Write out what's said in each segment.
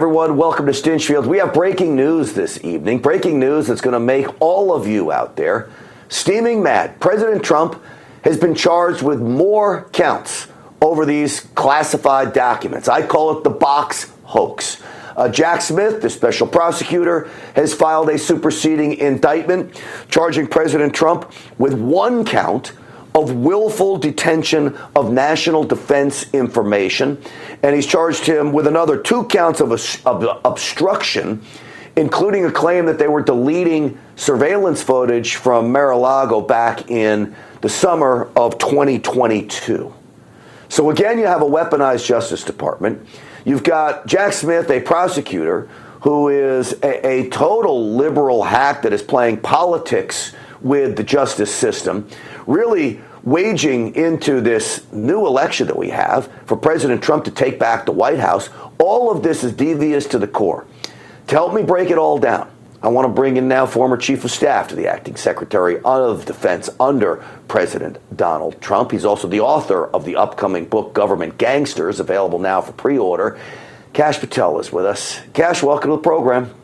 Everyone, welcome to Stinchfield. We have breaking news this evening. Breaking news that's going to make all of you out there steaming mad. President Trump has been charged with more counts over these classified documents. I call it the box hoax. Jack Smith, the special prosecutor, has filed a superseding indictment charging President Trump with one count of willful detention of national defense information, and he's charged him with another 2 counts of obstruction, including a claim that they were deleting surveillance footage from Mar-a-Lago back in the summer of 2022. So again, you have a weaponized Justice Department. You've got Jack Smith, a prosecutor, who is a total liberal hack that is playing politics with the justice system, really waging into this new election that we have for President Trump to take back the White House. All of this is devious to the core. To help me break it all down, I want to bring in now former Chief of Staff to the Acting Secretary of Defense under President Donald Trump. He's also the author of the upcoming book, Government Gangsters, available now for pre-order. Kash Patel is with us. Kash, welcome to the program.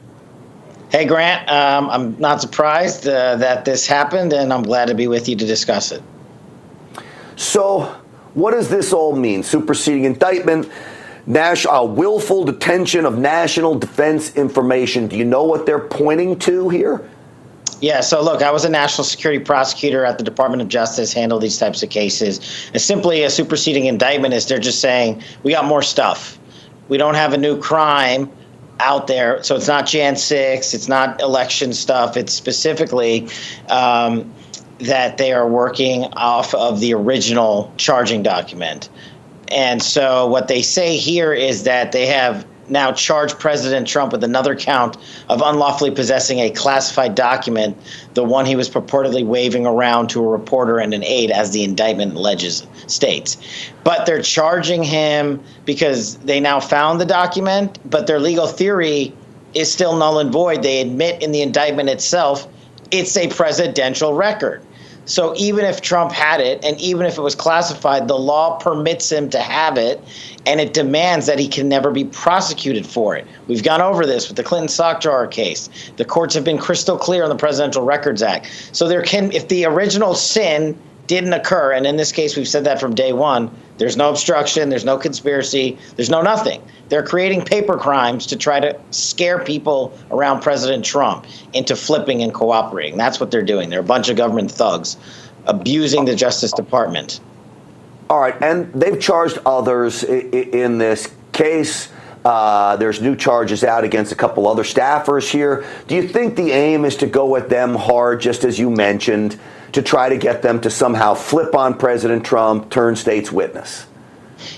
Hey, Grant. I'm not surprised that this happened, and I'm glad to be with you to discuss it. So what does this all mean? Superseding indictment, willful detention of national defense information. Do you know what they're pointing to here? Yeah, so look, I was a national security prosecutor at the Department of Justice, handle these types of cases. And simply a superseding indictment is they're just saying, we got more stuff. We don't have a new crime out there. So it's not Jan 6, it's not election stuff. It's specifically that they are working off of the original charging document. And so what they say here is that they have now charged President Trump with another count of unlawfully possessing a classified document, the one he was purportedly waving around to a reporter and an aide, as the indictment states. But they're charging him because they now found the document, but their legal theory is still null and void. They admit in the indictment itself it's a presidential record. So even if Trump had it, and even if it was classified, the law permits him to have it, and it demands that he can never be prosecuted for it. We've gone over this with the Clinton sock drawer case. The courts have been crystal clear on the Presidential Records Act. So if the original sin didn't occur, and in this case we've said that from day one, there's no obstruction, there's no conspiracy, there's no nothing. They're creating paper crimes to try to scare people around President Trump into flipping and cooperating. That's what they're doing. They're a bunch of government thugs abusing the Justice Department. All right, and they've charged others in this case. There's new charges out against a couple other staffers here. Do you think the aim is to go at them hard, just as you mentioned, to try to get them to somehow flip on President Trump, turn state's witness?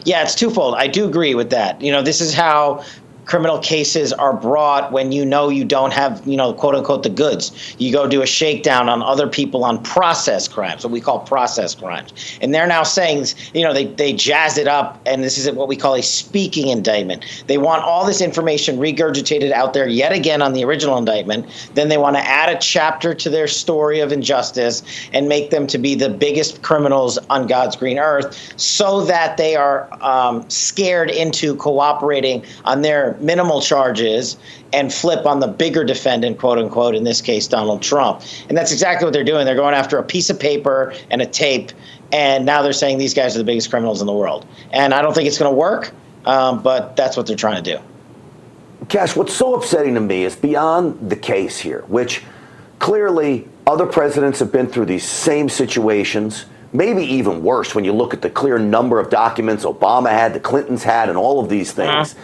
Yeah, it's twofold. I do agree with that. This is how criminal cases are brought when you don't have, quote unquote, the goods. You go do a shakedown on other people on process crimes, what we call process crimes. And they're now saying, they jazz it up, and this is what we call a speaking indictment. They want all this information regurgitated out there yet again on the original indictment. Then they want to add a chapter to their story of injustice and make them to be the biggest criminals on God's green earth, so that they are scared into cooperating on their minimal charges and flip on the bigger defendant, quote unquote, in this case, Donald Trump. And that's exactly what they're doing. They're going after a piece of paper and a tape, and now they're saying these guys are the biggest criminals in the world. And I don't think it's going to work, but that's what they're trying to do. Kash, what's so upsetting to me is beyond the case here, which clearly other presidents have been through these same situations, maybe even worse when you look at the clear number of documents Obama had, the Clintons had, and all of these things.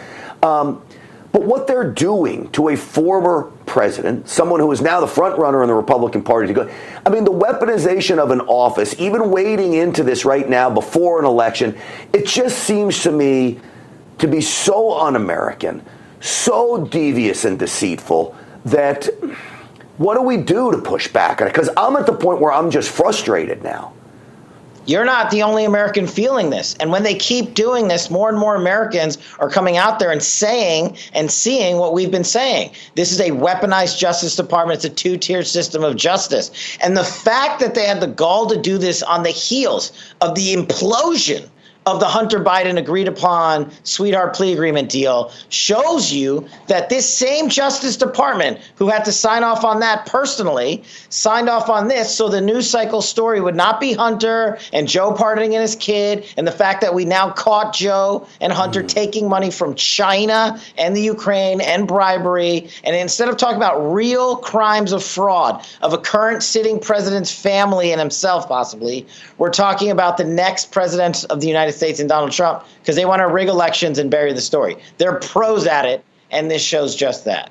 But what they're doing to a former president, someone who is now the front runner in the Republican Party to go, the weaponization of an office, even wading into this right now before an election, it just seems to me to be so un-American, so devious and deceitful that what do we do to push back on it? Because I'm at the point where I'm just frustrated now. You're not the only American feeling this. And when they keep doing this, more and more Americans are coming out there and saying and seeing what we've been saying. This is a weaponized Justice Department. It's a two-tier system of justice. And the fact that they had the gall to do this on the heels of the implosion of the Hunter Biden agreed upon sweetheart plea agreement deal shows you that this same Justice Department, who had to sign off on that personally, signed off on this so the news cycle story would not be Hunter and Joe pardoning his kid and the fact that we now caught Joe and Hunter taking money from China and the Ukraine and bribery. And instead of talking about real crimes of fraud of a current sitting president's family and himself possibly, we're talking about the next president of the United States and Donald Trump, because they want to rig elections and bury the story. They're pros at it, and this shows just that.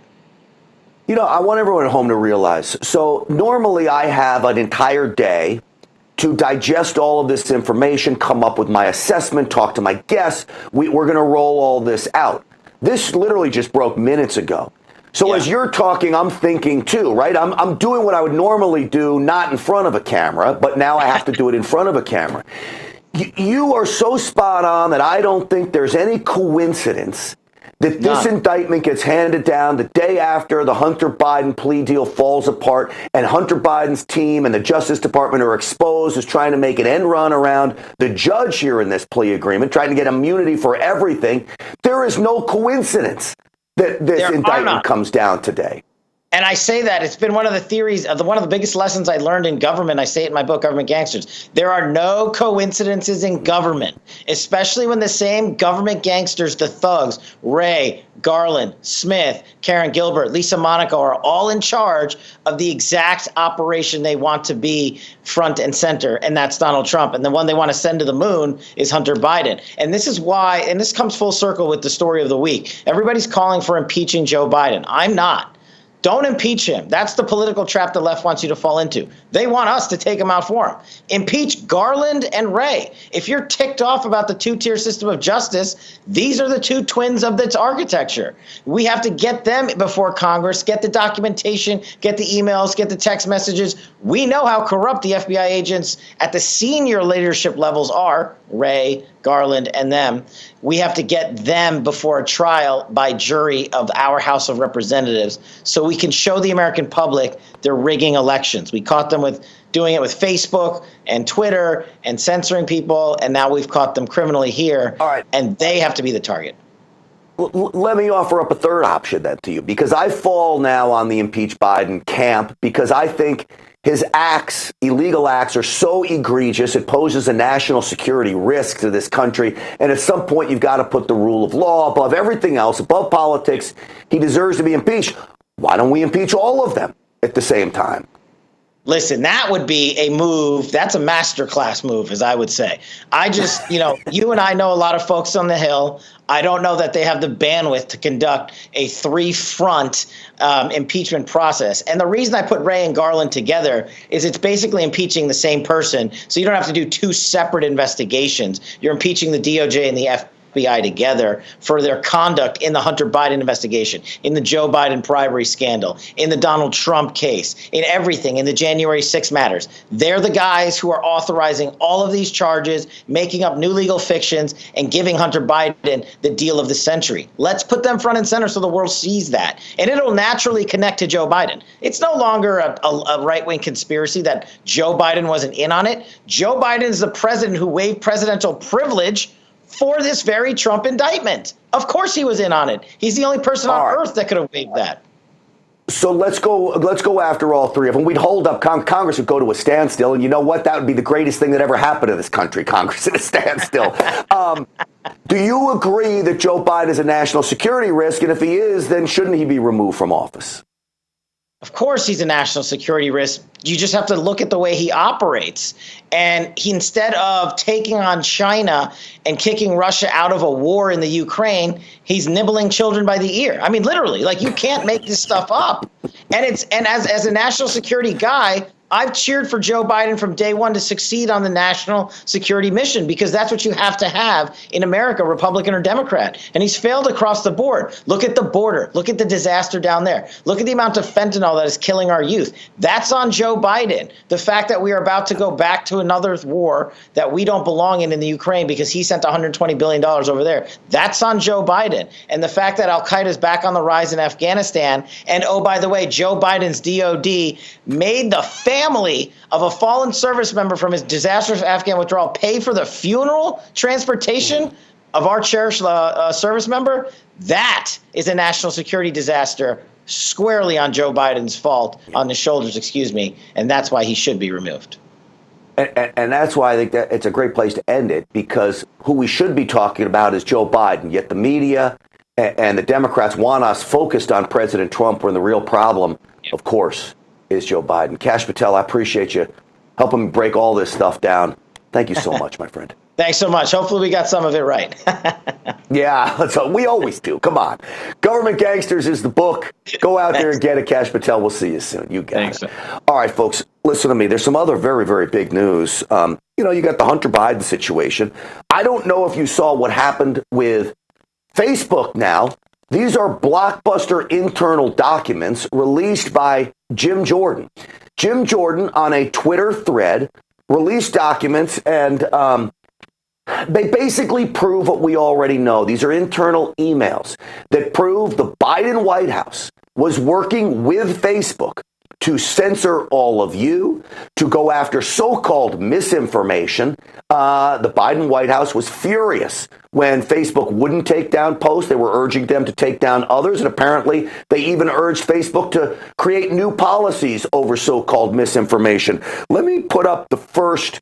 You know, I want everyone at home to realize, so normally I have an entire day to digest all of this information, come up with my assessment, talk to my guests. We're going to roll all this out. This literally just broke minutes ago. So as you're talking, I'm thinking too, right? I'm doing what I would normally do, not in front of a camera, but now I have to do it in front of a camera. You are so spot on that I don't think there's any coincidence that this indictment gets handed down the day after the Hunter Biden plea deal falls apart and Hunter Biden's team and the Justice Department are exposed as trying to make an end run around the judge here in this plea agreement, trying to get immunity for everything. There is no coincidence that this indictment comes down today. And I say that it's been one of the theories of one of the biggest lessons I learned in government. I say it in my book, Government Gangsters. There are no coincidences in government, especially when the same government gangsters, the thugs, Wray, Garland, Smith, Karen Gilbert, Lisa Monaco, are all in charge of the exact operation they want to be front and center, and that's Donald Trump. And the one they want to send to the moon is Hunter Biden. And this is why, and this comes full circle with the story of the week. Everybody's calling for impeaching Joe Biden. I'm not. Don't impeach him. That's the political trap the left wants you to fall into. They want us to take him out for him. Impeach Garland and Wray. If you're ticked off about the two-tier system of justice, these are the two twins of its architecture. We have to get them before Congress, get the documentation, get the emails, get the text messages. We know how corrupt the FBI agents at the senior leadership levels are, Wray, Garland, and them. We have to get them before a trial by jury of our House of Representatives so we can show the American public they're rigging elections. We caught them with doing it with Facebook and Twitter and censoring people, and now we've caught them criminally here. All right. And they have to be the target. Let me offer up a third option then to you, because I fall now on the impeach Biden camp because I think his acts, illegal acts, are so egregious, it poses a national security risk to this country. And at some point, you've got to put the rule of law above everything else, above politics. He deserves to be impeached. Why don't we impeach all of them at the same time? Listen, that would be a move. That's a masterclass move, as I would say. I just, you and I know a lot of folks on the Hill. I don't know that they have the bandwidth to conduct a three-front impeachment process. And the reason I put Wray and Garland together is it's basically impeaching the same person. So you don't have to do two separate investigations. You're impeaching the DOJ and the FBI together for their conduct in the Hunter Biden investigation, in the Joe Biden bribery scandal, in the Donald Trump case, in everything, in the January 6 matters. They're the guys who are authorizing all of these charges, making up new legal fictions, and giving Hunter Biden the deal of the century. Let's put them front and center so the world sees that. And it'll naturally connect to Joe Biden. It's no longer a right-wing conspiracy that Joe Biden wasn't in on it. Joe Biden is the president who waived presidential privilege for this very Trump indictment. Of course he was in on it. He's the only person on earth that could have waived that. So let's go after all three of them. We'd hold up, Congress would go to a standstill, and you know what? That would be the greatest thing that ever happened to this country, Congress at a standstill. Do you agree that Joe Biden is a national security risk? And if he is, then shouldn't he be removed from office? Of course he's a national security risk. You just have to look at the way he operates. And he, instead of taking on China and kicking Russia out of a war in the Ukraine, he's nibbling children by the ear. I mean, literally, like, you can't make this stuff up. And as a national security guy, I've cheered for Joe Biden from day one to succeed on the national security mission, because that's what you have to have in America, Republican or Democrat. And he's failed across the board. Look at the border. Look at the disaster down there. Look at the amount of fentanyl that is killing our youth. That's on Joe Biden. The fact that we are about to go back to another war that we don't belong in the Ukraine because he sent $120 billion over there, that's on Joe Biden. And the fact that Al-Qaeda is back on the rise in Afghanistan, and oh, by the way, Joe Biden's DOD made the family of a fallen service member from his disastrous Afghan withdrawal pay for the funeral transportation of our cherished service member? That is a national security disaster squarely on Joe Biden's fault, on his shoulders, excuse me, and that's why he should be removed. And that's why I think that it's a great place to end it, because who we should be talking about is Joe Biden. Yet the media and the Democrats want us focused on President Trump, when the real problem, of course, is Joe Biden. Kash Patel, I appreciate you helping me break all this stuff down. Thank you so much, my friend. Thanks so much. Hopefully we got some of it right. Yeah, so we always do. Come on. Government Gangsters is the book. Go out there and get it. Kash Patel, we'll see you soon. You got it. All right, folks, listen to me. There's some other very, very big news. You got the Hunter Biden situation. I don't know if you saw what happened with Facebook now. These are blockbuster internal documents released by Jim Jordan. Jim Jordan, on a Twitter thread, released documents, and they basically prove what we already know. These are internal emails that prove the Biden White House was working with Facebook to censor all of you, to go after so-called misinformation. The Biden White House was furious when Facebook wouldn't take down posts. They were urging them to take down others, and apparently they even urged Facebook to create new policies over so-called misinformation. Let me put up the first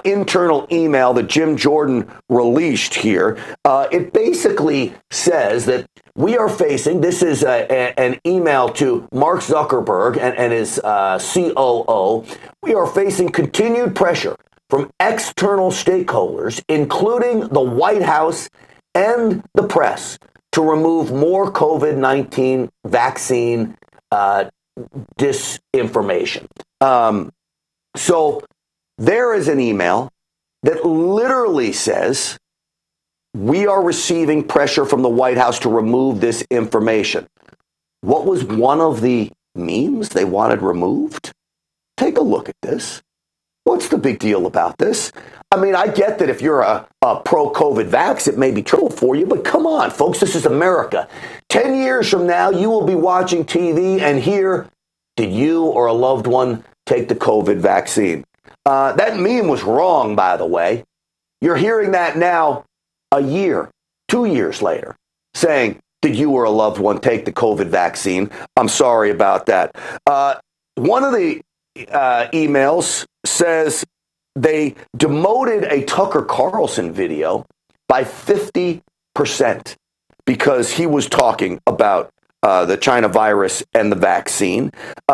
internal email that Jim Jordan released here. It basically says that we are facing, this is an email to Mark Zuckerberg and his COO. We are facing continued pressure from external stakeholders, including the White House and the press, to remove more COVID-19 vaccine disinformation. So there is an email that literally says we are receiving pressure from the White House to remove this information. What was one of the memes they wanted removed? Take a look at this. What's the big deal about this? I mean, I get that if you're a pro-COVID vax, it may be trouble for you, but come on, folks, this is America. 10 years from now, you will be watching TV and hear, did you or a loved one take the COVID vaccine? That meme was wrong, by the way. You're hearing that now a year, 2 years later, saying, did you or a loved one take the COVID vaccine? I'm sorry about that. One of the emails says they demoted a Tucker Carlson video by 50% because he was talking about the China virus and the vaccine.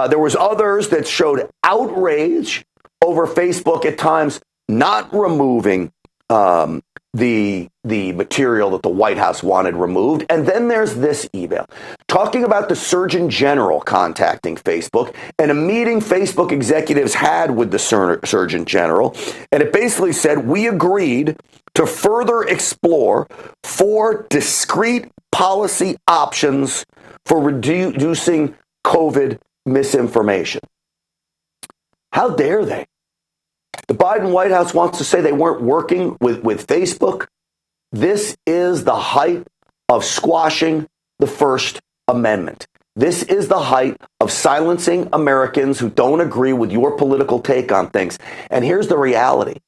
There was others that showed outrage over Facebook at times not removing the material that the White House wanted removed. And then there's this email talking about the Surgeon General contacting Facebook and a meeting Facebook executives had with the Surgeon General. And it basically said, we agreed to further explore 4 discrete policy options for reducing COVID misinformation. How dare they? The Biden White House wants to say they weren't working with Facebook. This is the height of squashing the First Amendment. This is the height of silencing Americans who don't agree with your political take on things. And here's the reality.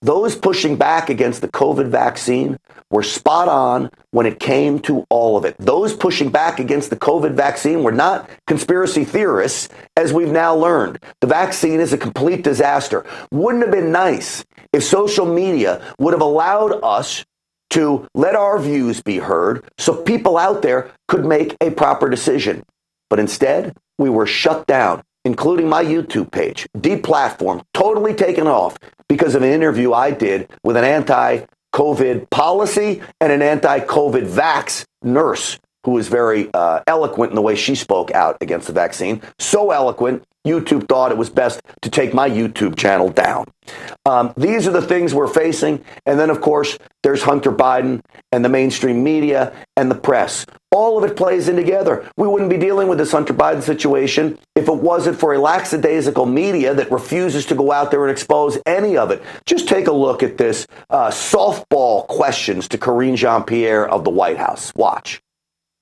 Those pushing back against the COVID vaccine were spot on when it came to all of it. Those pushing back against the COVID vaccine were not conspiracy theorists, as we've now learned. The vaccine is a complete disaster. Wouldn't have been nice if social media would have allowed us to let our views be heard so people out there could make a proper decision. But instead, we were shut down, including my YouTube page, deplatformed, totally taken off because of an interview I did with an anti-COVID policy and an anti-COVID vax nurse who was very eloquent in the way she spoke out against the vaccine. So eloquent, YouTube thought it was best to take my YouTube channel down. These are the things we're facing. And then, of course, there's Hunter Biden and the mainstream media and the press. All of it plays in together. We wouldn't be dealing with this Hunter Biden situation if it wasn't for a lackadaisical media that refuses to go out there and expose any of it. Just take a look at this softball questions to Karine Jean-Pierre of the White House. Watch.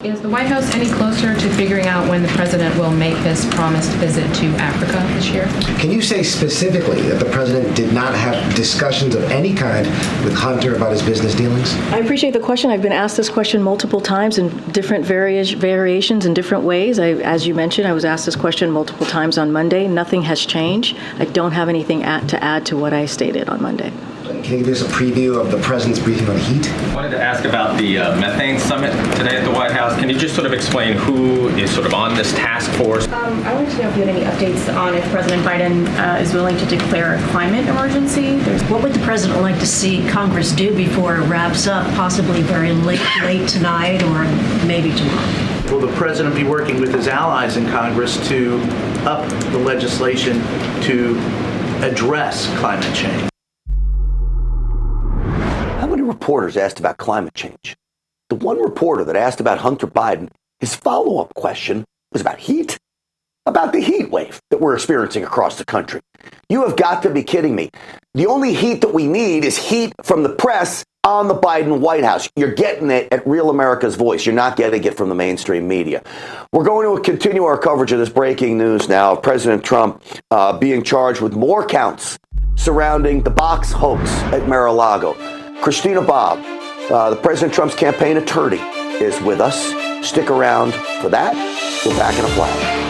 Is the White House any closer to figuring out when the president will make this promised visit to Africa this year? Can you say specifically that the president did not have discussions of any kind with Hunter about his business dealings? I appreciate the question. I've been asked this question multiple times in different variations in different ways. As you mentioned, I was asked this question multiple times on Monday. Nothing has changed. I don't have anything to add to what I stated on Monday. Can you give us a preview of the president's briefing on heat? I wanted to ask about the methane summit today at the White House. Can you just sort of explain who is sort of on this task force? I wanted to know if you had any updates on if President Biden is willing to declare a climate emergency. What would the president like to see Congress do before it wraps up, possibly very late tonight or maybe tomorrow? Will the president be working with his allies in Congress to up the legislation to address climate change? How many reporters asked about climate change? The one reporter that asked about Hunter Biden, his follow-up question was about heat, about the heat wave that we're experiencing across the country. You have got to be kidding me. The only heat that we need is heat from the press on the Biden White House. You're getting it at Real America's Voice. You're not getting it from the mainstream media. We're going to continue our coverage of this breaking news now of President Trump being charged with more counts surrounding the box hoax at Mar-a-Lago. Christina Bobb, the President Trump's campaign attorney, is with us. Stick around for that. We're back in a flash.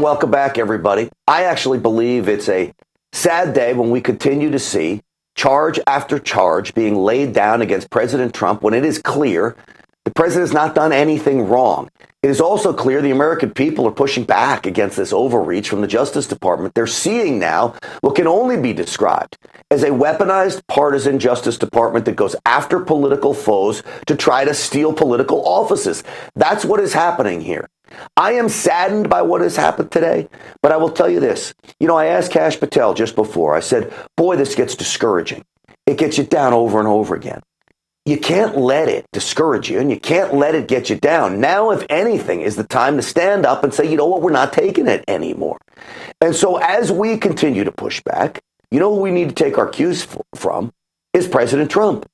Welcome back, everybody. I actually believe it's a sad day when we continue to see charge after charge being laid down against President Trump when it is clear The president has not done anything wrong. It is also clear the American people are pushing back against this overreach from the Justice Department. They're seeing now what can only be described as a weaponized partisan Justice Department that goes after political foes to try to steal political offices. That's what is happening here. I am saddened by what has happened today, but I will tell you this. I asked Kash Patel just before. I said, boy, this gets discouraging. It gets you down over and over again. You can't let it discourage you, and you can't let it get you down. Now, if anything, is the time to stand up and say, you know what, we're not taking it anymore. And so as we continue to push back, who we need to take our cues from is President Trump.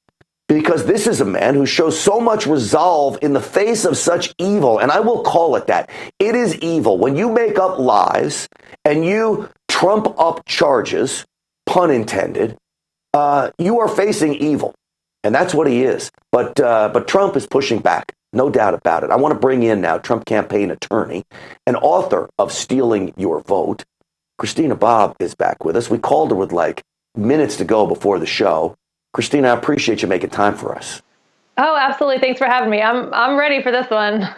Because this is a man who shows so much resolve in the face of such evil, and I will call it that. It is evil. When you make up lies and you trump up charges, pun intended, you are facing evil. And that's what he is. But Trump is pushing back, no doubt about it. I want to bring in now Trump campaign attorney and author of Stealing Your Vote. Christina Bobb is back with us. We called her with like minutes to go before the show. Christina, I appreciate you making time for us. Oh, absolutely. Thanks for having me. I'm ready for this one.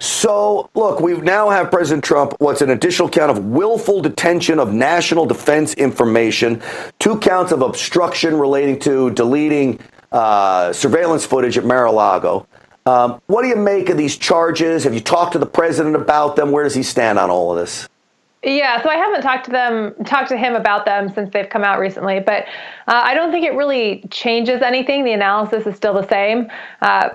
So, look, we now have President Trump, what's an additional count of willful detention of national defense information, 2 counts of obstruction relating to deleting surveillance footage at Mar-a-Lago. What do you make of these charges? Have you talked to the president about them? Where does he stand on all of this? Yeah, so I haven't talked to him about them since they've come out recently, but I don't think it really changes anything. The analysis is still the same.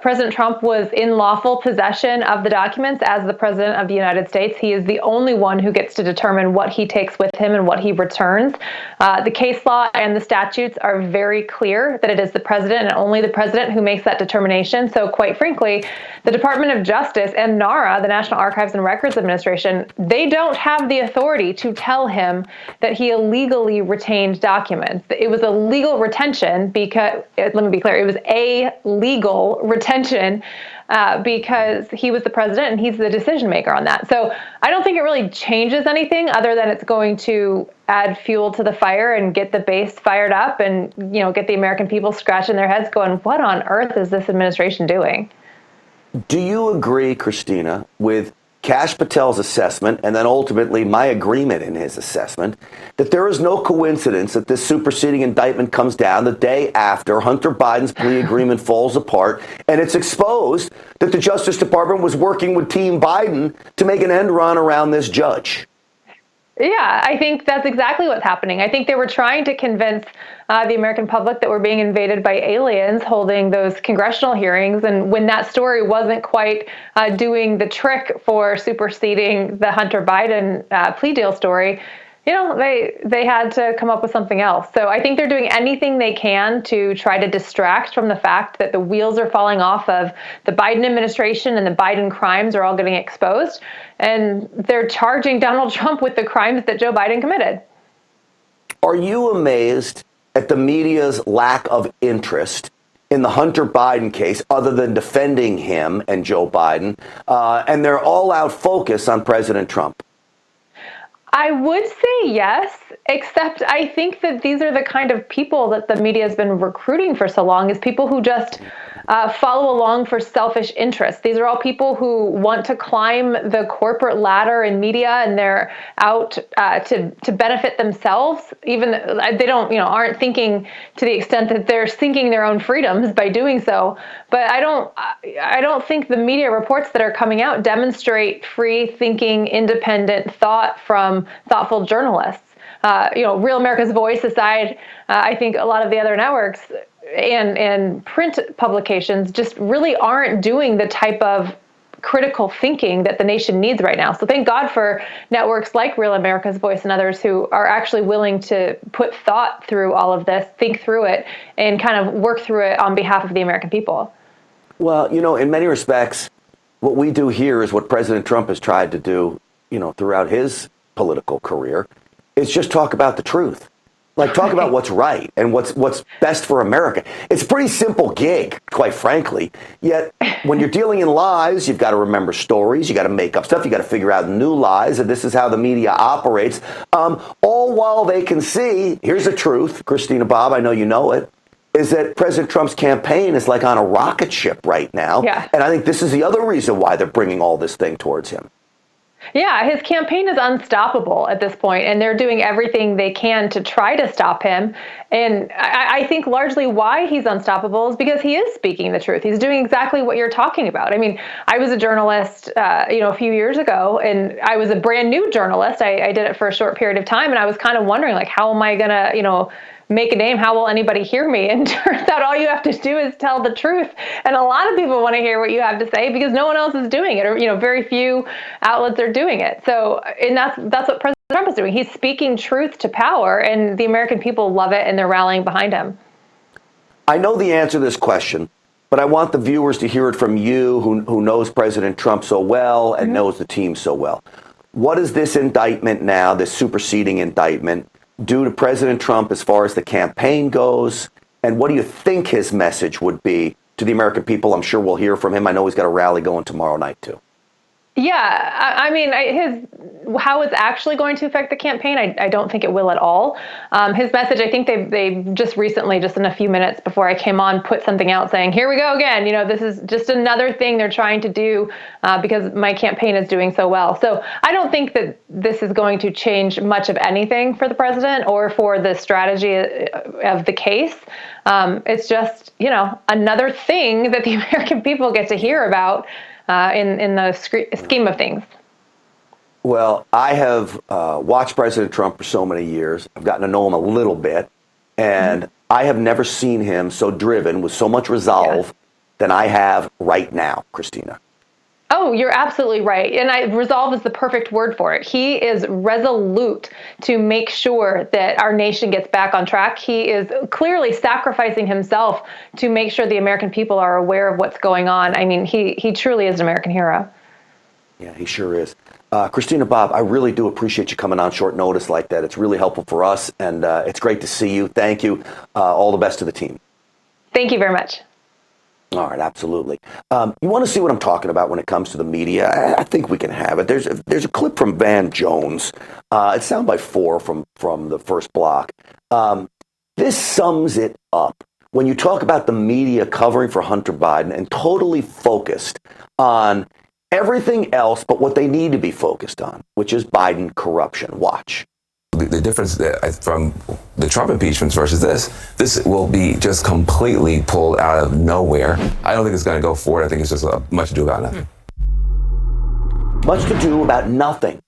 President Trump was in lawful possession of the documents as the president of the United States. He is the only one who gets to determine what he takes with him and what he returns. The case law and the statutes are very clear that it is the president and only the president who makes that determination. So quite frankly, the Department of Justice and NARA, the National Archives and Records Administration, they don't have the authority to tell him that he illegally retained documents. It was a legal retention because, let me be clear, it was a legal retention because he was the president and he's the decision maker on that. So I don't think it really changes anything other than it's going to add fuel to the fire and get the base fired up and, get the American people scratching their heads going, what on earth is this administration doing? Do you agree, Christina, with Kash Patel's assessment, and then ultimately my agreement in his assessment, that there is no coincidence that this superseding indictment comes down the day after Hunter Biden's plea agreement falls apart, and it's exposed that the Justice Department was working with Team Biden to make an end run around this judge? Yeah, I think that's exactly what's happening. I think they were trying to convince the American public that we're being invaded by aliens holding those congressional hearings. And when that story wasn't quite doing the trick for superseding the Hunter Biden plea deal story, they had to come up with something else. So I think they're doing anything they can to try to distract from the fact that the wheels are falling off of the Biden administration and the Biden crimes are all getting exposed. And they're charging Donald Trump with the crimes that Joe Biden committed. Are you amazed at the media's lack of interest in the Hunter Biden case, other than defending him and Joe Biden, and their all-out focus on President Trump? I would say yes, except I think that these are the kind of people that the media has been recruiting for so long, is people who just follow along for selfish interests. These are all people who want to climb the corporate ladder in media, and they're out to benefit themselves. Even they don't, aren't thinking to the extent that they're sinking their own freedoms by doing so. But I don't think the media reports that are coming out demonstrate free thinking, independent thought from thoughtful journalists. Real America's Voice aside, I think a lot of the other networks and print publications just really aren't doing the type of critical thinking that the nation needs right now. So thank God for networks like Real America's Voice and others who are actually willing to put thought through all of this, think through it, and kind of work through it on behalf of the American people. Well, in many respects, what we do here is what President Trump has tried to do, throughout his political career. It's just talk about the truth. Like, talk about what's right and what's best for America. It's a pretty simple gig, quite frankly. Yet, when you're dealing in lies, you've got to remember stories. You got to make up stuff. You got to figure out new lies. And this is how the media operates. All while they can see, here's the truth, Christina Bobb, I know you know it. is that President Trump's campaign is like on a rocket ship right now. Yeah. And I think this is the other reason why they're bringing all this thing towards him. Yeah, his campaign is unstoppable at this point, and they're doing everything they can to try to stop him. And I think largely why he's unstoppable is because he is speaking the truth. He's doing exactly what you're talking about. I mean, I was a journalist, a few years ago, and I was a brand new journalist. I did it for a short period of time, and I was kind of wondering, like, how am I going to, make a name? How will anybody hear me? And turns out all you have to do is tell the truth. And a lot of people want to hear what you have to say because no one else is doing it, or very few outlets are doing it. So, and that's what President Trump is doing. He's speaking truth to power, and the American people love it, and they're rallying behind him. I know the answer to this question, but I want the viewers to hear it from you, who knows President Trump so well and knows the team so well. What is this indictment now, this superseding indictment, do to President Trump as far as the campaign goes? And what do you think his message would be to the American people? I'm sure we'll hear from him. I know he's got a rally going tomorrow night, too. Yeah, I mean, how it's actually going to affect the campaign, I don't think it will at all. His message, I think they just recently, just in a few minutes before I came on, put something out saying, here we go again. This is just another thing they're trying to do because my campaign is doing so well. So I don't think that this is going to change much of anything for the president or for the strategy of the case. It's just, another thing that the American people get to hear about in the scheme of things. Well, I have watched President Trump for so many years. I've gotten to know him a little bit, and I have never seen him so driven with so much resolve than I have right now, Christina. Oh, you're absolutely right. And resolve is the perfect word for it. He is resolute to make sure that our nation gets back on track. He is clearly sacrificing himself to make sure the American people are aware of what's going on. I mean, he truly is an American hero. Yeah, he sure is. Christina, Bob, I really do appreciate you coming on short notice like that. It's really helpful for us, and it's great to see you. Thank you. All the best to the team. Thank you very much. All right, absolutely. You want to see what I'm talking about when it comes to the media? I think we can have it. There's a clip from Van Jones. It's soundbite 4 from the first block. This sums it up. When you talk about the media covering for Hunter Biden and totally focused on everything else but what they need to be focused on, which is Biden corruption. Watch. The difference from the Trump impeachments versus this will be just completely pulled out of nowhere. I don't think it's going to go forward. I think it's just much ado about nothing. Much to do about nothing.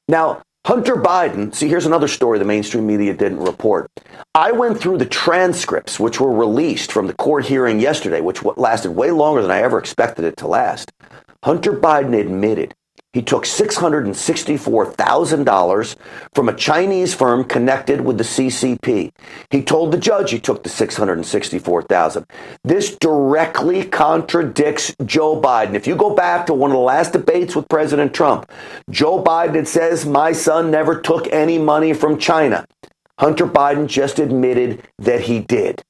Now, Hunter Biden, see, here's another story the mainstream media didn't report. I went through the transcripts which were released from the court hearing yesterday, which lasted way longer than I ever expected it to last. Hunter Biden admitted he took $664,000 from a Chinese firm connected with the CCP. He told the judge he took the $664,000. This directly contradicts Joe Biden. If you go back to one of the last debates with President Trump, Joe Biden says, my son never took any money from China. Hunter Biden just admitted that he did.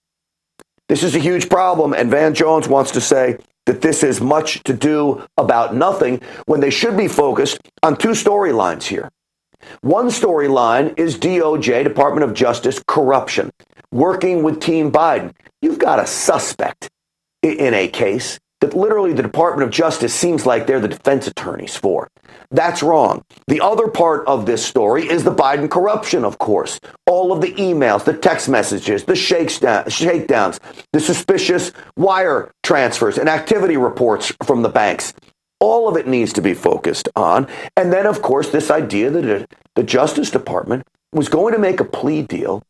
This is a huge problem, and Van Jones wants to say that this is much to do about nothing when they should be focused on two storylines here. One storyline is DOJ, Department of Justice, corruption, working with Team Biden. You've got a suspect in a case that literally the Department of Justice seems like they're the defense attorneys for. That's wrong. The other part of this story is the Biden corruption, of course. All of the emails, the text messages, the shakedowns, the suspicious wire transfers and activity reports from the banks. All of it needs to be focused on. And then, of course, this idea that the Justice Department was going to make a plea deal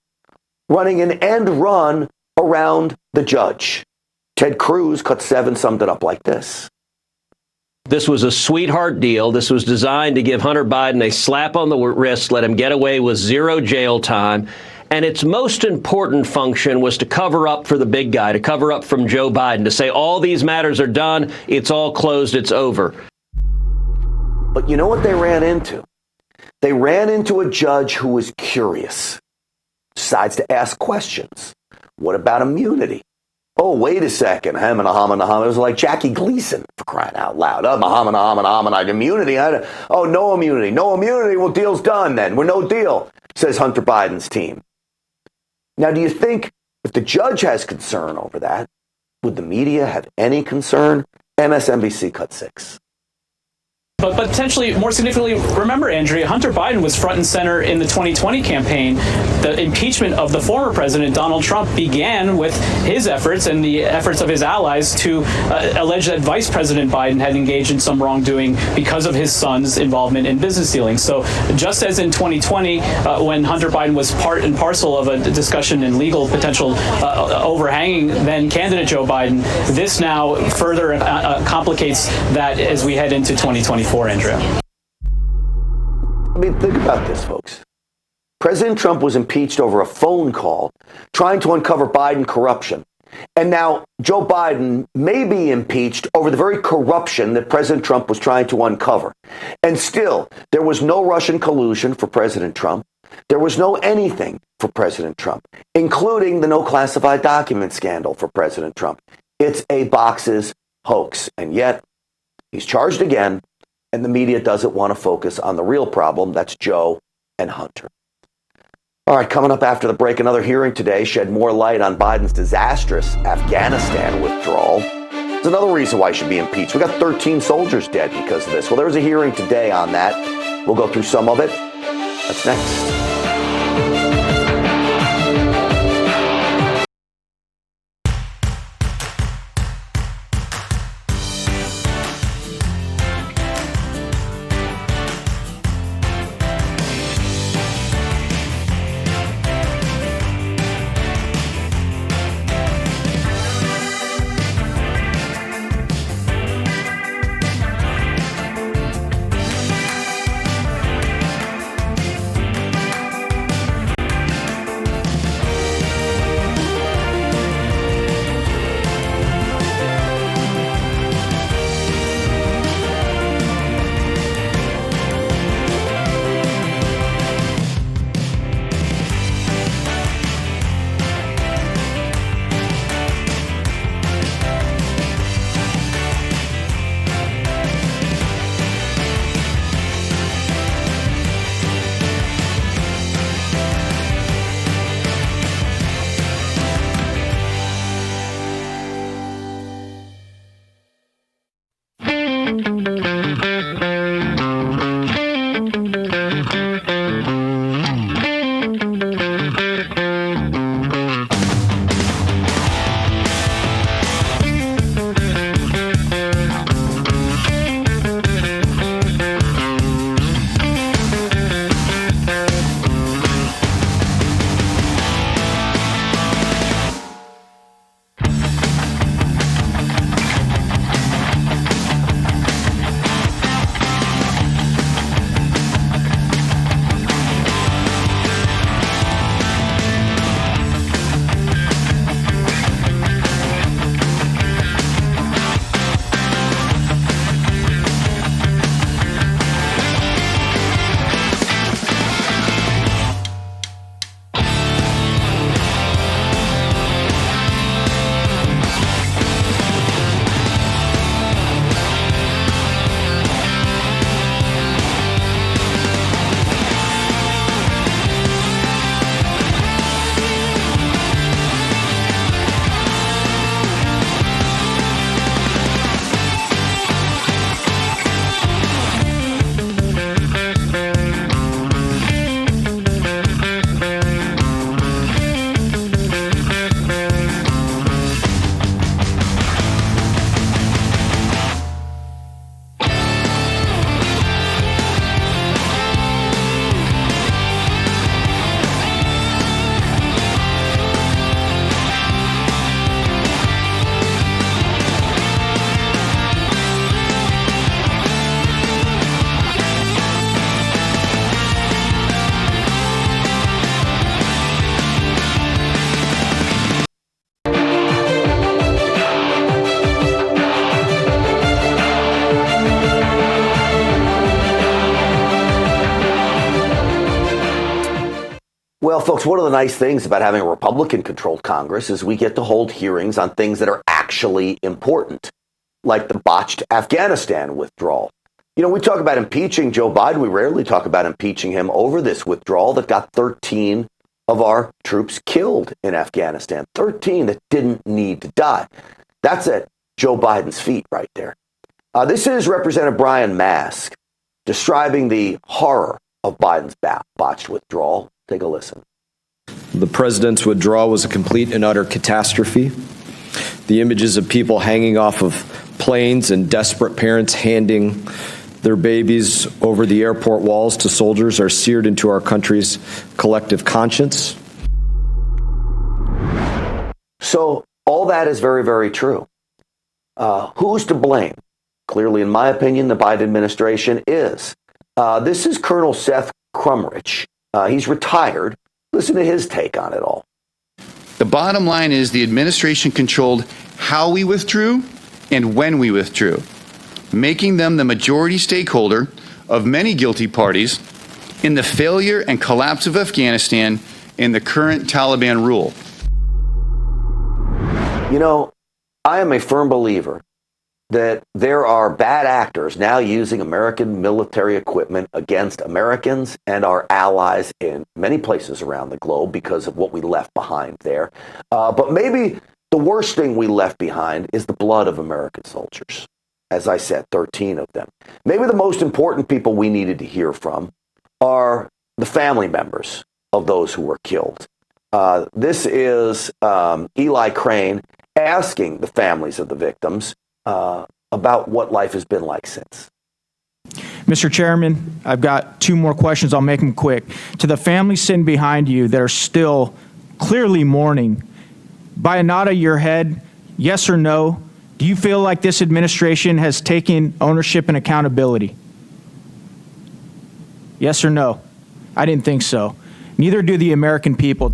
running an end run around the judge. Ted Cruz, Cut 7, summed it up like this. This was a sweetheart deal. This was designed to give Hunter Biden a slap on the wrist, let him get away with 0 jail time. And its most important function was to cover up for the big guy, to cover up from Joe Biden, to say all these matters are done, it's all closed, it's over. But you know what they ran into? They ran into a judge who was curious, decides to ask questions. What about immunity? Oh, wait a second. It was like Jackie Gleason, for crying out loud. Immunity. Oh, no immunity. No immunity. Well, deal's done then. We're no deal, says Hunter Biden's team. Now, do you think If the judge has concern over that, would the media have any concern? MSNBC cut 6. But potentially, more significantly, remember, Andrea, Hunter Biden was front and center in the 2020 campaign. The impeachment of the former president, Donald Trump, began with his efforts and the efforts of his allies to allege that Vice President Biden had engaged in some wrongdoing because of his son's involvement in business dealings. So just as in 2020, when Hunter Biden was part and parcel of a discussion and legal potential overhanging then candidate Joe Biden, this now further complicates that as we head into 2024. Andrea. I mean, think about this, folks. President Trump was impeached over a phone call trying to uncover Biden corruption. And now Joe Biden may be impeached over the very corruption that President Trump was trying to uncover. And still, there was no Russian collusion for President Trump. There was no anything for President Trump, including the no classified document scandal for President Trump. It's a boxes hoax. And yet, he's charged again. And the media doesn't want to focus on the real problem. That's Joe and Hunter. All right, coming up after the break, another hearing today shed more light on Biden's disastrous Afghanistan withdrawal. It's another reason why he should be impeached. We got 13 soldiers dead because of this. Well, there's a hearing today on that. We'll go through some of it. That's next. Well, folks, one of the nice things about having a Republican-controlled Congress is we get to hold hearings on things that are actually important, like the botched Afghanistan withdrawal. You know, we talk about impeaching Joe Biden. We rarely talk about impeaching him over this withdrawal that got 13 of our troops killed in Afghanistan, 13 that didn't need to die. That's at Joe Biden's feet right there. This is Representative Brian Mask describing the horror of Biden's botched withdrawal. Take a listen. The president's withdrawal was a complete and utter catastrophe. The images of people hanging off of planes and desperate parents handing their babies over the airport walls to soldiers are seared into our country's collective conscience. So all that is very, very true. Who's to blame? Clearly, in my opinion, the Biden administration is. This is Colonel Seth Crumrich. He's retired. Listen to his take on it all. The bottom line is the administration controlled how we withdrew and when we withdrew, making them the majority stakeholder of many guilty parties in the failure and collapse of Afghanistan and the current Taliban rule. You know, I am a firm believer that there are bad actors now using American military equipment against Americans and our allies in many places around the globe because of what we left behind there. But maybe the worst thing we left behind is the blood of American soldiers. As I said, 13 of them. Maybe the most important people we needed to hear from are the family members of those who were killed. This is Eli Crane asking the families of the victims about what life has been like since. Mr. Chairman, I've got two more questions. I'll make them quick. To the families sitting behind you that are still clearly mourning, by a nod of your head, yes or no, do you feel like this administration has taken ownership and accountability? Yes or no? I didn't think so. Neither do the American people.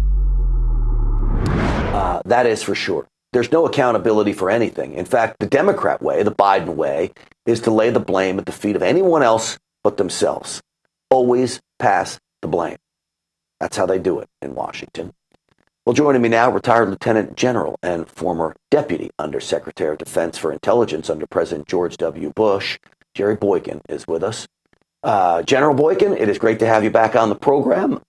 That is for sure. There's no accountability for anything. In fact, the Democrat way, the Biden way, is to lay the blame at the feet of anyone else but themselves. Always pass the blame. That's how they do it in Washington. Well, joining me now, retired Lieutenant General and former Deputy Undersecretary of Defense for Intelligence under President George W. Bush, Jerry Boykin, is with us. General Boykin, it is great to have you back on the program.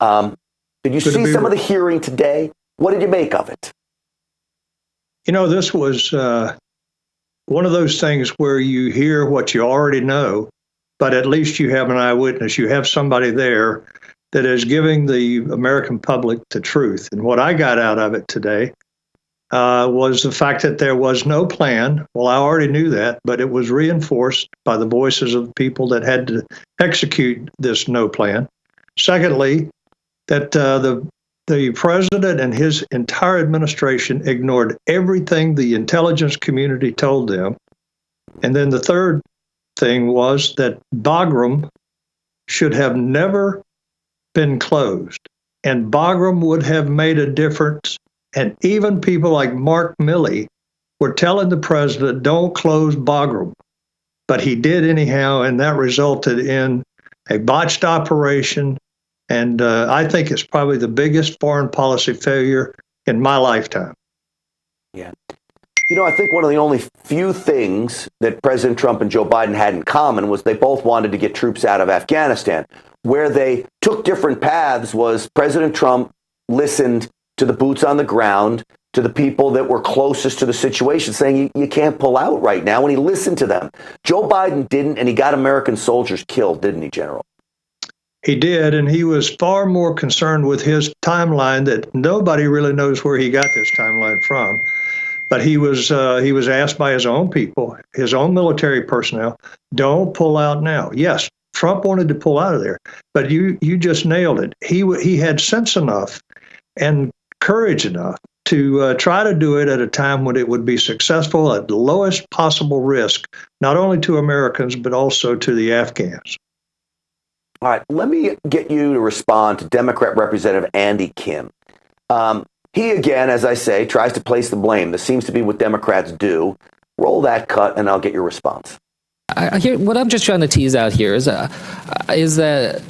Did you see some of the hearing today? What did you make of it? You know, this was one of those things where you hear what you already know, but at least you have an eyewitness. You have somebody there that is giving the American public the truth. And what I got out of it today was the fact that there was no plan. Well, I already knew that, but it was reinforced by the voices of people that had to execute this no plan. Secondly, that the president and his entire administration ignored everything the intelligence community told them. And then the third thing was that Bagram should have never been closed. And Bagram would have made a difference. And even people like Mark Milley were telling the president, don't close Bagram. But he did anyhow, and that resulted in a botched operation. And I think it's probably the biggest foreign policy failure in my lifetime. Yeah. You know, I think one of the only few things that President Trump and Joe Biden had in common was they both wanted to get troops out of Afghanistan. Where they took different paths was President Trump listened to the boots on the ground, to the people that were closest to the situation, saying you can't pull out right now, and he listened to them. Joe Biden didn't, and he got American soldiers killed, didn't he, General? He did, and he was far more concerned with his timeline that nobody really knows where he got this timeline from. But he was asked by his own people, his own military personnel, don't pull out now. Yes, Trump wanted to pull out of there, but you just nailed it. He had sense enough and courage enough to try to do it at a time when it would be successful at the lowest possible risk, not only to Americans, but also to the Afghans. All right, let me get you to respond to Democrat Representative Andy Kim. He, again, as I say, tries to place the blame. This seems to be what Democrats do. Roll that cut, and I'll get your response. What I'm just trying to tease out here is that,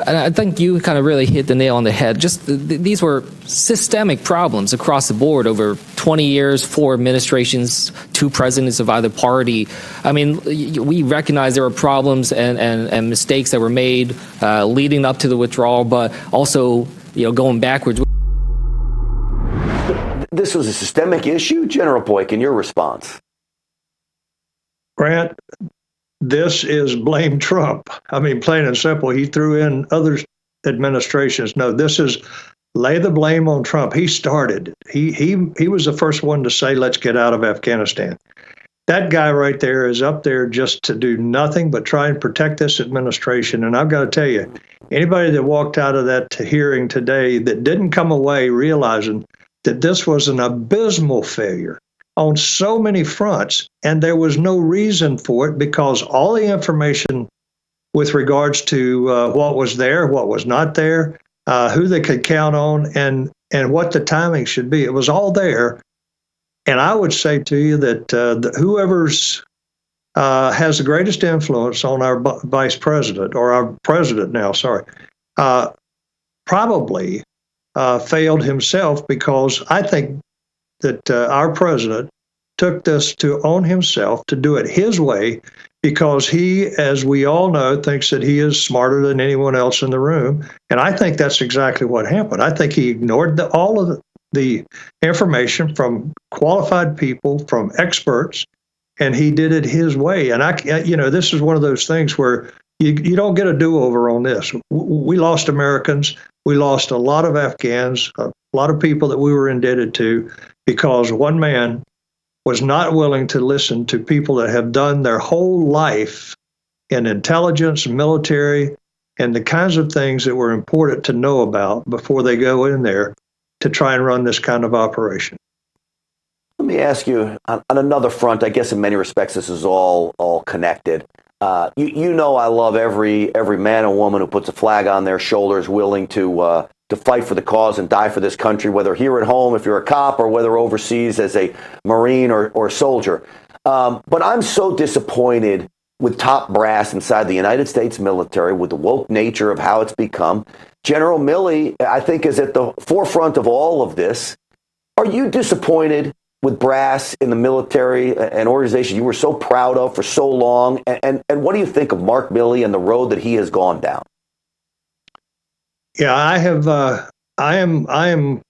and I think you kind of really hit the nail on the head. Just these were systemic problems across the board over 20 years, 4 administrations, 2 presidents of either party. I mean, we recognize there were problems and mistakes that were made leading up to the withdrawal, but also going backwards. This was a systemic issue? General Boykin, your response? Grant, this is blame Trump. I mean, plain and simple. He threw in other administrations. No, this is lay the blame on Trump. He started. He was the first one to say, let's get out of Afghanistan. That guy right there is up there just to do nothing but try and protect this administration. And I've got to tell you, anybody that walked out of that hearing today that didn't come away realizing that this was an abysmal failure on so many fronts, and there was no reason for it because all the information with regards to what was there, what was not there, who they could count on, and what the timing should be, it was all there. And I would say to you that whoever's has the greatest influence on our vice president, or our president now, probably failed himself, because I think that our president took this on himself to do it his way, because he, as we all know, thinks that he is smarter than anyone else in the room. And I think that's exactly what happened. I think he ignored all of the information from qualified people, from experts, and he did it his way. And this is one of those things where you don't get a do-over on this. We lost Americans. We lost a lot of Afghans, a lot of people that we were indebted to, because one man was not willing to listen to people that have done their whole life in intelligence, military, and the kinds of things that were important to know about before they go in there to try and run this kind of operation. Let me ask you on another front. I guess in many respects this is all connected. You know, I love every man and woman who puts a flag on their shoulders, willing to fight for the cause and die for this country, whether here at home if you're a cop, or whether overseas as a Marine or soldier. But I'm so disappointed with top brass inside the United States military, with the woke nature of how it's become. General Milley, I think, is at the forefront of all of this. Are you disappointed with brass in the military, an organization you were so proud of for so long? And what do you think of Mark Milley and the road that he has gone down? Yeah, I am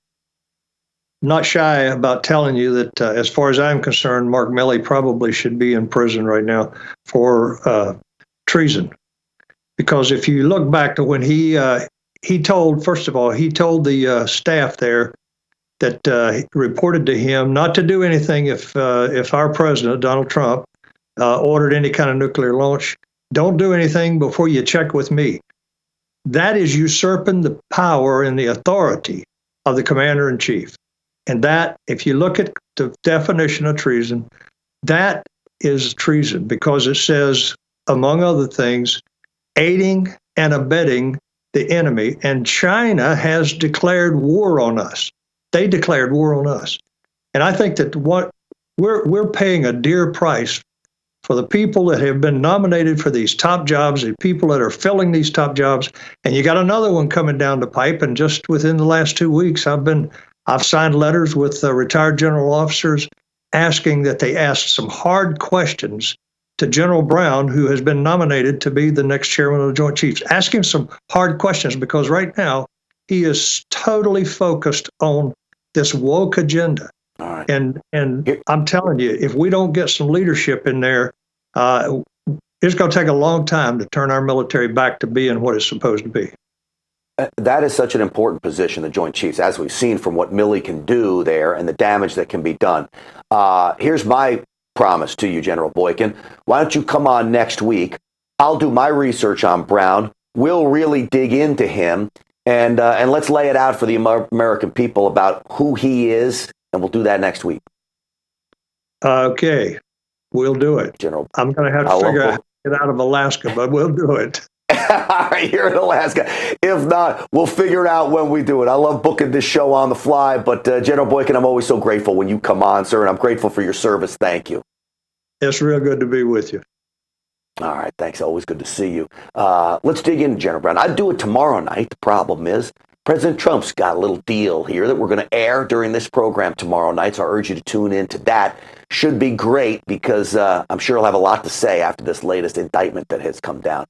not shy about telling you that as far as I'm concerned, Mark Milley probably should be in prison right now for treason. Because if you look back to when he told the staff there that reported to him not to do anything if our president, Donald Trump, ordered any kind of nuclear launch, don't do anything before you check with me. That is usurping the power and the authority of the commander-in-chief. And that, if you look at the definition of treason, that is treason, because it says, among other things, aiding and abetting the enemy. And China has declared war on us. They declared war on us. And I think that what we're paying a dear price for the people that have been nominated for these top jobs, the people that are filling these top jobs. And you got another one coming down the pipe. And just within the last 2 weeks, I've signed letters with retired general officers asking that they ask some hard questions to General Brown, who has been nominated to be the next chairman of the Joint Chiefs. Ask him some hard questions, because right now he is totally focused on this woke agenda. All right. And I'm telling you, if we don't get some leadership in there, it's going to take a long time to turn our military back to being what it's supposed to be. That is such an important position, the Joint Chiefs, as we've seen from what Milley can do there and the damage that can be done. Here's my promise to you, General Boykin. Why don't you come on next week? I'll do my research on Brown. We'll really dig into him, and let's lay it out for the American people about who he is, and we'll do that next week. Okay, we'll do it. General, I'm going to have to figure out how to get out of Alaska, but we'll do it. All right, you're in Alaska. If not, we'll figure it out when we do it. I love booking this show on the fly, but General Boykin, I'm always so grateful when you come on, sir, and I'm grateful for your service. Thank you. It's real good to be with you. All right, thanks. Always good to see you. Let's dig into General Brown. I'd do it tomorrow night. The problem is President Trump's got a little deal here that we're going to air during this program tomorrow night, so I urge you to tune in to that. Should be great, because I'm sure he'll have a lot to say after this latest indictment that has come down.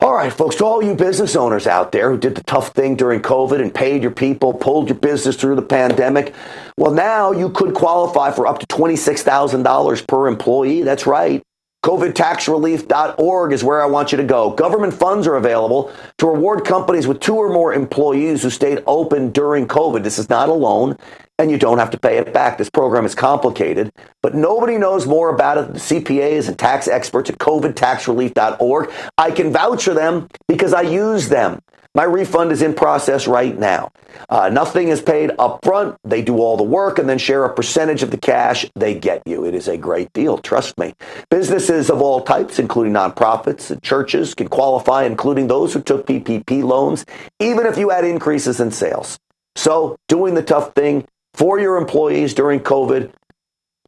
All right, folks, to all you business owners out there who did the tough thing during COVID and paid your people, pulled your business through the pandemic, well, now you could qualify for up to $26,000 per employee. That's right. COVIDtaxrelief.org is where I want you to go. Government funds are available to reward companies with 2 or more employees who stayed open during COVID. This is not a loan, and you don't have to pay it back. This program is complicated, but nobody knows more about it than CPAs and tax experts at COVIDtaxrelief.org. I can vouch for them because I use them. My refund is in process right now. Nothing is paid up front. They do all the work and then share a percentage of the cash they get you. It is a great deal, trust me. Businesses of all types, including nonprofits and churches, can qualify, including those who took PPP loans, even if you had increases in sales. So, doing the tough thing for your employees during COVID,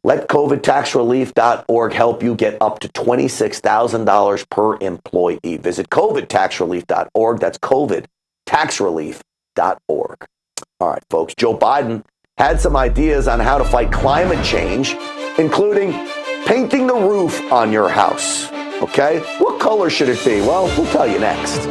let COVIDtaxrelief.org help you get up to $26,000 per employee. Visit COVIDtaxrelief.org. That's COVIDtaxrelief.org. All right, folks, Joe Biden had some ideas on how to fight climate change, including painting the roof on your house. Okay? What color should it be? Well, we'll tell you next.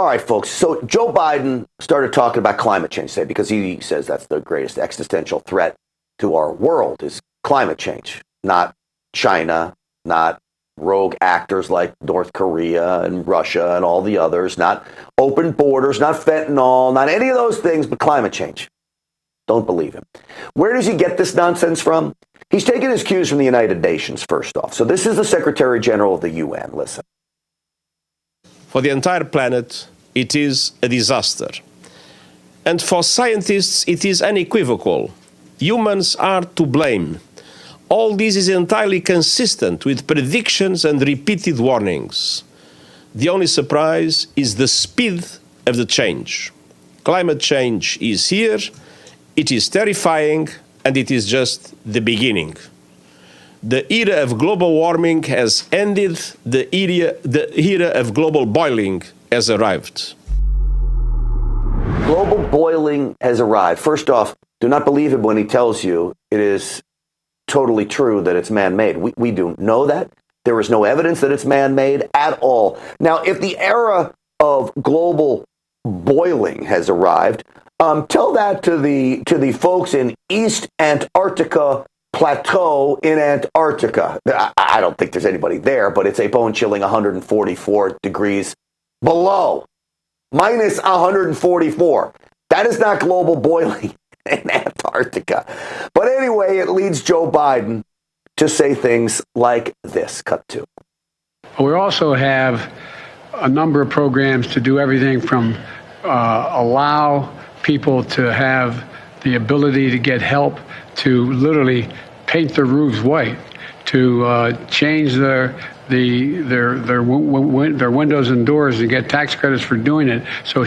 right, folks. So Joe Biden started talking about climate change today because he says that's the greatest existential threat to our world is climate change, not China, not rogue actors like North Korea and Russia and all the others, not open borders, not fentanyl, not any of those things, but climate change. Don't believe him. Where does he get this nonsense from? He's taken his cues from the United Nations, first off. So this is the Secretary General of the UN. Listen. For the entire planet, it is a disaster. And for scientists, it is unequivocal. Humans are to blame. All this is entirely consistent with predictions and repeated warnings. The only surprise is the speed of the change. Climate change is here, it is terrifying, and it is just the beginning. The era of global warming has ended, the era of global boiling has arrived. Global boiling has arrived. First off, do not believe him when he tells you it is totally true that it's man-made. We do know that. There is no evidence that it's man-made at all. Now, if the era of global boiling has arrived, tell that to the folks in East Antarctica Plateau in Antarctica. I don't think there's anybody there, but it's a bone-chilling 144 degrees below. Minus 144. That is not global boiling in Antarctica. But anyway, it leads Joe Biden to say things like this. Cut to. We also have a number of programs to do everything from allow people to have the ability to get help to literally paint their roofs white, to change their windows and doors and get tax credits for doing it, so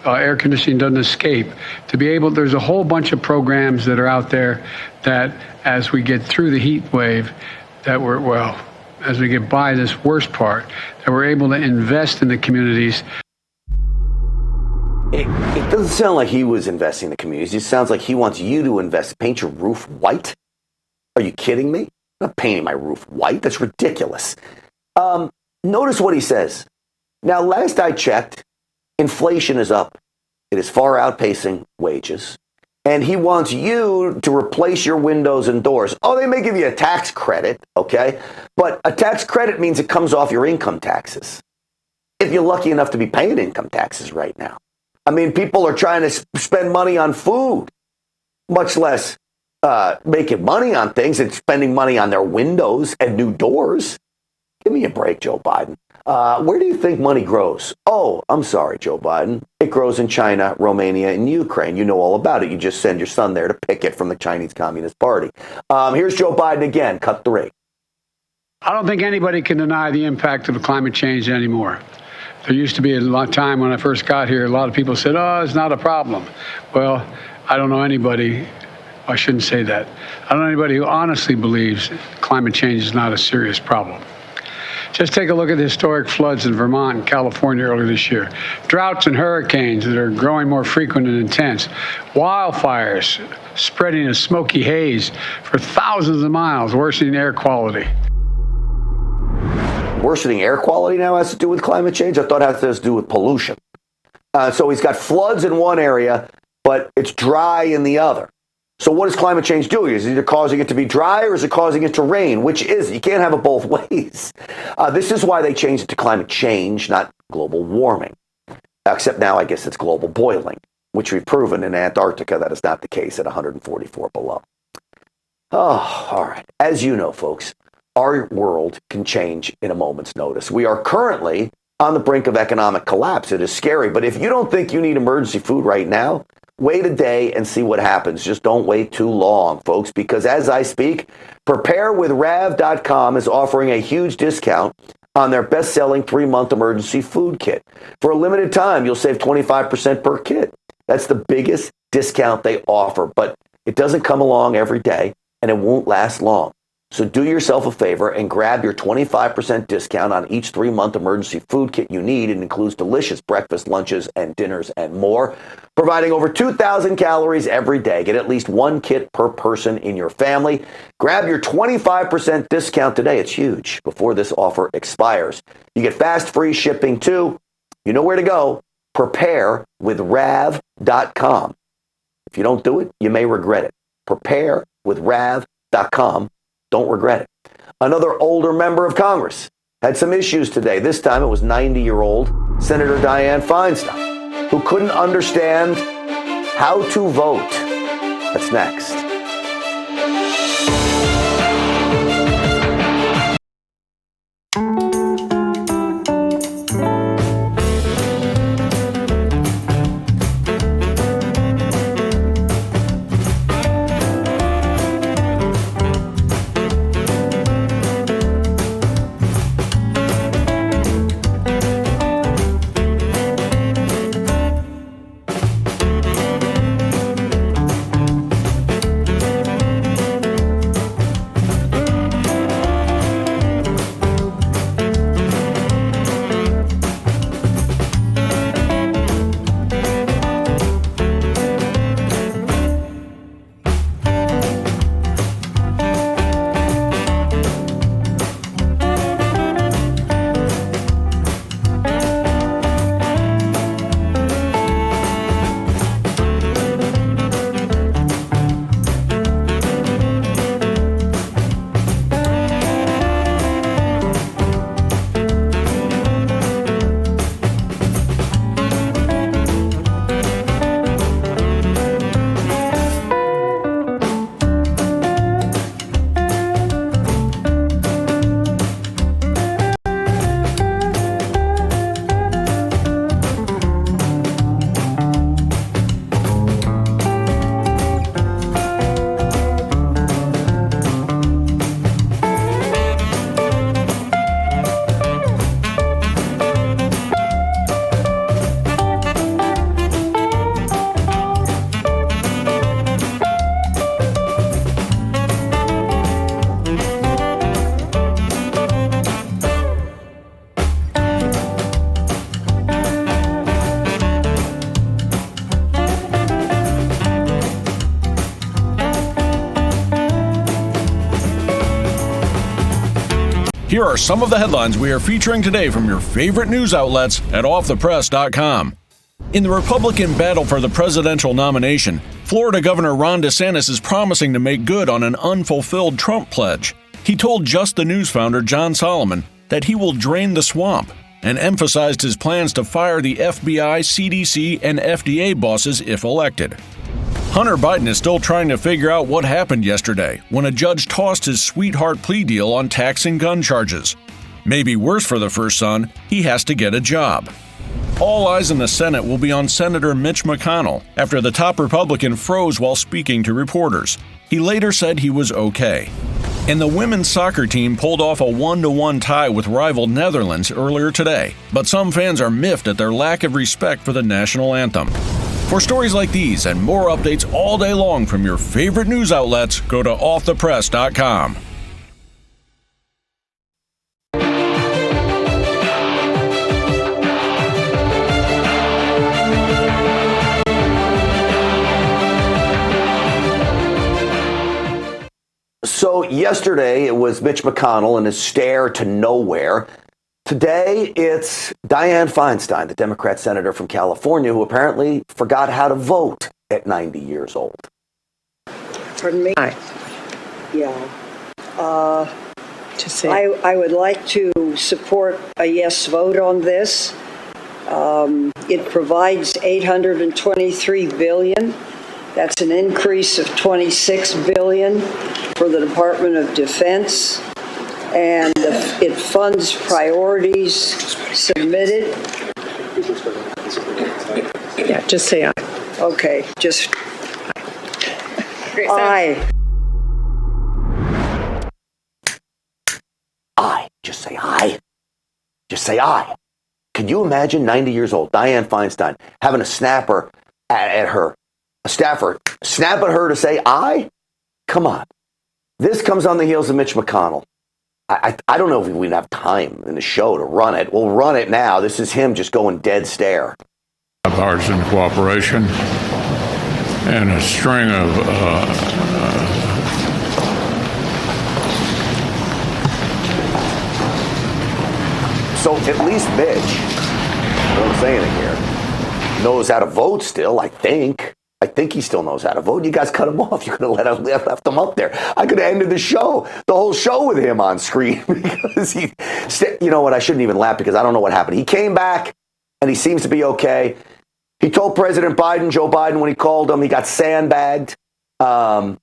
air conditioning doesn't escape. To be able, there's a whole bunch of programs that are out there that, as we get through the heat wave, as we get by this worst part, that we're able to invest in the communities. It doesn't sound like he was investing in the communities. It sounds like he wants you to invest, paint your roof white. Are you kidding me? I'm not painting my roof white. That's ridiculous. Notice what he says. Now, last I checked, inflation is up. It is far outpacing wages. And he wants you to replace your windows and doors. Oh, they may give you a tax credit, okay? But a tax credit means it comes off your income taxes. If you're lucky enough to be paying income taxes right now. I mean, people are trying to spend money on food, much less making money on things and spending money on their windows and new doors. Give me a break, Joe Biden. Where do you think money grows? Oh, I'm sorry, Joe Biden. It grows in China, Romania, and Ukraine. You know all about it. You just send your son there to pick it from the Chinese Communist Party. Here's Joe Biden again. Cut 3. I don't think anybody can deny the impact of climate change anymore. There used to be a lot of time when I first got here, a lot of people said, oh, it's not a problem. Well, I don't know anybody, I shouldn't say that. I don't know anybody who honestly believes climate change is not a serious problem. Just take a look at the historic floods in Vermont and California earlier this year. Droughts and hurricanes that are growing more frequent and intense. Wildfires spreading a smoky haze for thousands of miles, worsening air quality. Worsening air quality now has to do with climate change? I thought it has to do with pollution. So he's got floods in one area, but it's dry in the other. So what is climate change doing? Is it either causing it to be dry or is it causing it to rain? Which is it? You can't have it both ways. This is why they changed it to climate change, not global warming. Except now I guess it's global boiling, which we've proven in Antarctica that is not the case at 144 below. Oh, all right. As you know, folks, our world can change in a moment's notice. We are currently on the brink of economic collapse. It is scary. But if you don't think you need emergency food right now, wait a day and see what happens. Just don't wait too long, folks, because as I speak, preparewithrav.com is offering a huge discount on their best-selling 3-month emergency food kit. For a limited time, you'll save 25% per kit. That's the biggest discount they offer, but it doesn't come along every day, and it won't last long. So do yourself a favor and grab your 25% discount on each 3-month emergency food kit you need. It includes delicious breakfast, lunches, and dinners, and more, providing over 2,000 calories every day. Get at least 1 kit per person in your family. Grab your 25% discount today. It's huge before this offer expires. You get fast, free shipping, too. You know where to go. Preparewithrav.com. If you don't do it, you may regret it. Preparewithrav.com. Don't regret it. Another older member of Congress had some issues today. This time it was 90-year-old Senator Dianne Feinstein, who couldn't understand how to vote. That's next. Here are some of the headlines we are featuring today from your favorite news outlets at offthepress.com. In the Republican battle for the presidential nomination, Florida Governor Ron DeSantis is promising to make good on an unfulfilled Trump pledge. He told Just the News founder John Solomon that he will drain the swamp and emphasized his plans to fire the FBI, CDC, and FDA bosses if elected. Hunter Biden is still trying to figure out what happened yesterday when a judge tossed his sweetheart plea deal on tax and gun charges. Maybe worse for the first son, he has to get a job. All eyes in the Senate will be on Senator Mitch McConnell after the top Republican froze while speaking to reporters. He later said he was okay. And the women's soccer team pulled off a 1-1 tie with rival Netherlands earlier today, but some fans are miffed at their lack of respect for the national anthem. For stories like these and more updates all day long from your favorite news outlets, go to offthepress.com. So yesterday it was Mitch McConnell and his stare to nowhere. Today it's Dianne Feinstein, the Democrat senator from California, who apparently forgot how to vote at 90 years old. Pardon me? Hi. Yeah. I would like to support a yes vote on this. It provides $823 billion. That's an increase of $26 billion for the Department of Defense. And it funds priorities submitted. Yeah, just say aye. Okay, just aye. Aye. Just say aye. Just say aye. Could you imagine 90 years old, Dianne Feinstein, having a snapper at her, a staffer snap at her to say aye? Come on. This comes on the heels of Mitch McConnell. I don't know if we'd have time in the show to run it. We'll run it now. This is him just going dead stare. Bipartisan cooperation and a string of So at least Mitch, I'm saying it here, knows how to vote still, I think. I think he still knows how to vote. You guys cut him off. You could have left him up there. I could have ended the whole show with him on screen because you know what? I shouldn't even laugh because I don't know what happened. He came back and he seems to be okay. He told President Biden, Joe Biden, when he called him, he got sandbagged. Funny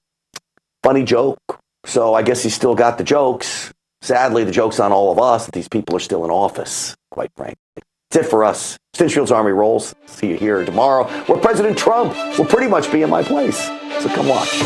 joke. So I guess he still got the jokes. Sadly, the joke's on all of us that these people are still in office, quite frankly. That's it for us. Stinchfield's Army rolls. See you here tomorrow, where President Trump will pretty much be in my place. So come watch.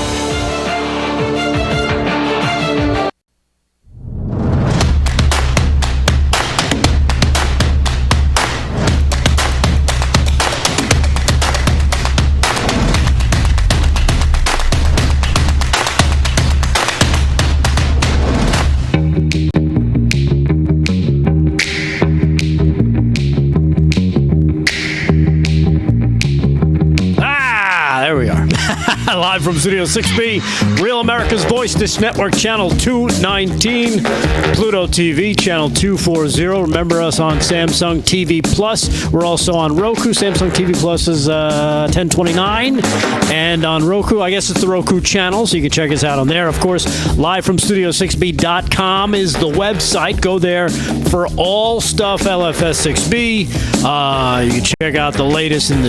Live from Studio 6B, Real America's Voice, Dish Network, Channel 219, Pluto TV, Channel 240. Remember us on Samsung TV Plus. We're also on Roku. Samsung TV Plus is 1029. And on Roku, I guess it's the Roku channel, so you can check us out on there. Of course, livefromstudio6b.com is the website. Go there for all stuff LFS6B. You can check out the latest in the